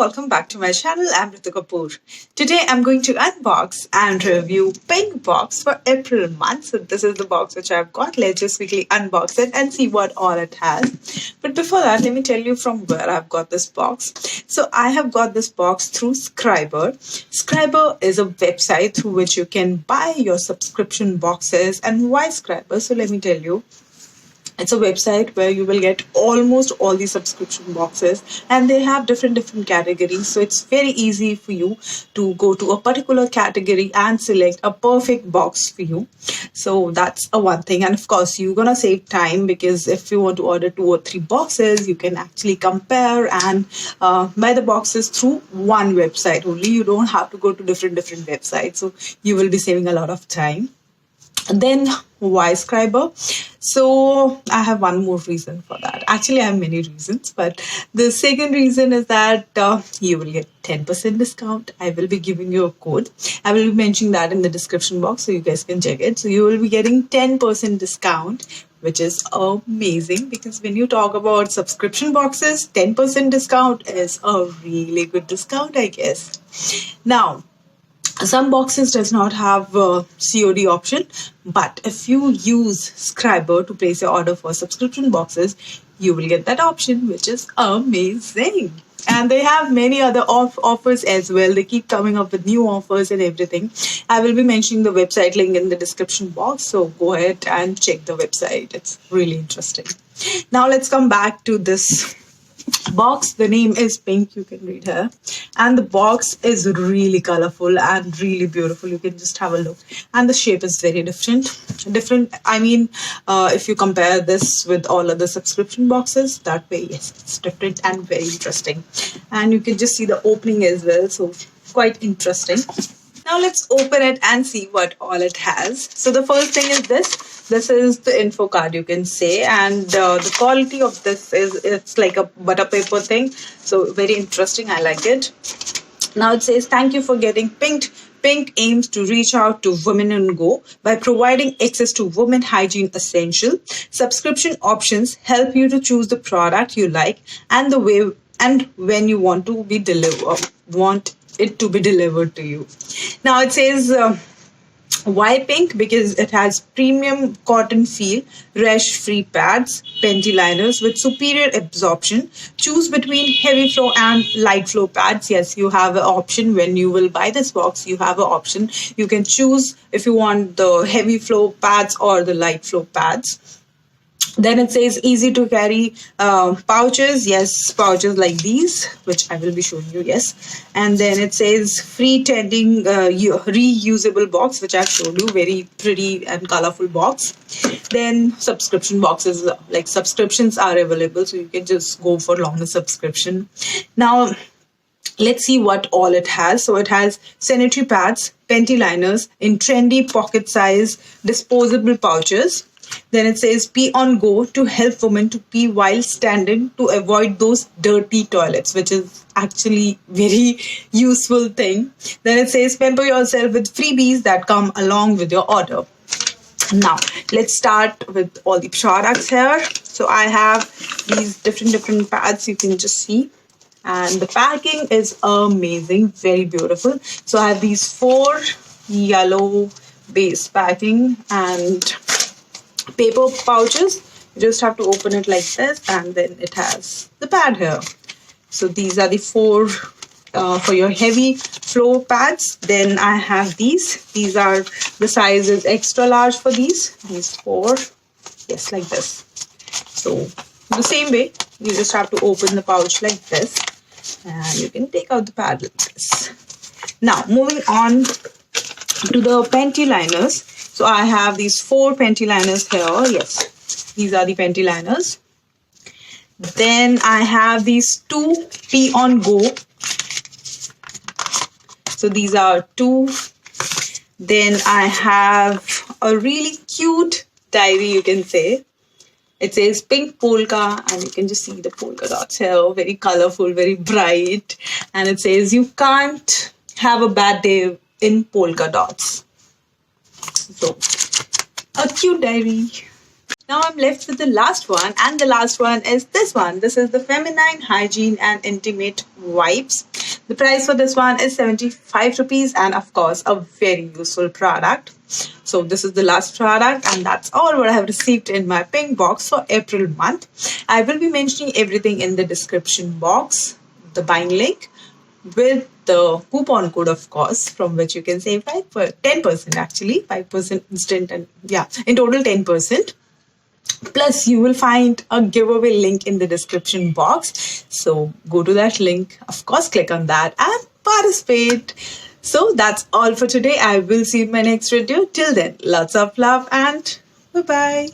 welcome back to my channel. I'm Ritukapoor. Today I'm going to unbox and review PINQ box for April month. So this is the box which I've got. Let's just quickly unbox it and see what all it has. But before that, let me tell you from where I've got this box. So I have got this box through Scriber. Scriber is a website through which you can buy your subscription boxes. And why Scriber? So let me tell you. It's a website where you will get almost all the subscription boxes, and they have different categories. So it's very easy for you to go to a particular category and select a perfect box for you. So that's a one thing. And of course, you're going to save time, because if you want to order 2 or 3 boxes, you can actually compare and buy the boxes through one website only. You don't have to go to different websites. So you will be saving a lot of time. Then why Scriber? So I have one more reason for that. Actually, I have many reasons, but the second reason is that you will get 10% discount. I will be giving you a code. I will be mentioning that in the description box so you guys can check it. So you will be getting 10% discount, which is amazing, because when you talk about subscription boxes, 10% discount is a really good discount, I guess. Now, some boxes does not have a COD option, but if you use Scriber to place your order for subscription boxes, you will get that option, which is amazing. And they have many other offers as well. They keep coming up with new offers and everything. I will be mentioning the website link in the description box, so go ahead and check the website. It's really interesting. Now let's come back to this box. The name is PINQ, you can read here, and the box is really colorful and really beautiful. You can just have a look, and the shape is very different. I mean, if you compare this with all other subscription boxes, that way, yes, it's different and very interesting. And you can just see the opening as well, so quite interesting. Now let's open it and see what all it has. So the first thing is this. This is the info card, you can say, and the quality of this is, it's like a butter paper thing. So very interesting. I like it. Now it says, thank you for getting PINQ. PINQ aims to reach out to women on go by providing access to women hygiene essential. Subscription options help you to choose the product you like and the way and when you want to be it to be delivered to you. Now it says, why PINQ? Because it has premium cotton feel, rash-free pads, panty liners with superior absorption. Choose between heavy flow and light flow pads. Yes, you have an option when you will buy this box. You have an option. You can choose if you want the heavy flow pads or the light flow pads. Then it says easy to carry pouches. Yes, pouches like these, which I will be showing you. Yes. And then it says free tending reusable box, which I've showed you. Very pretty and colorful box. Then subscription boxes, like subscriptions are available, so you can just go for longer subscription. Now, let's see what all it has. So it has sanitary pads, panty liners in trendy pocket size disposable pouches. Then it says pee on go to help women to pee while standing to avoid those dirty toilets, which is actually very useful thing. Then it says pamper yourself with freebies that come along with your order. Now let's start with all the products here. So I have these different pads, you can just see, and the packing is amazing, very beautiful. So I have these 4 yellow base packing and paper pouches. You just have to open it like this, and then it has the pad here. So these are the 4 for your heavy flow pads. Then I have these are the sizes extra large for these 4. Yes, like this. So the same way, you just have to open the pouch like this, and you can take out the pad like this. Now moving on to the panty liners. So I have these 4 panty liners here. Yes, these are the panty liners. Then I have these 2 pee on go. So these are 2. Then I have a really cute diary, you can say. It says PINQ polka, and you can just see the polka dots here. Very colorful, very bright. And it says you can't have a bad day in polka dots. So, a cute diary. Now I'm left with the last one, and the last one is this one. This is the Feminine Hygiene and Intimate Wipes. The price for this one is 75 rupees, and of course a very useful product. So this is the last product, and that's all what I have received in my PINQ box for April month. I will be mentioning everything in the description box, the buying link with the coupon code, of course, from which you can save 10% actually, 5% instant, and in total 10%. Plus, you will find a giveaway link in the description box. So go to that link, of course, click on that and participate. So that's all for today. I will see you in my next video. Till then, lots of love and bye-bye.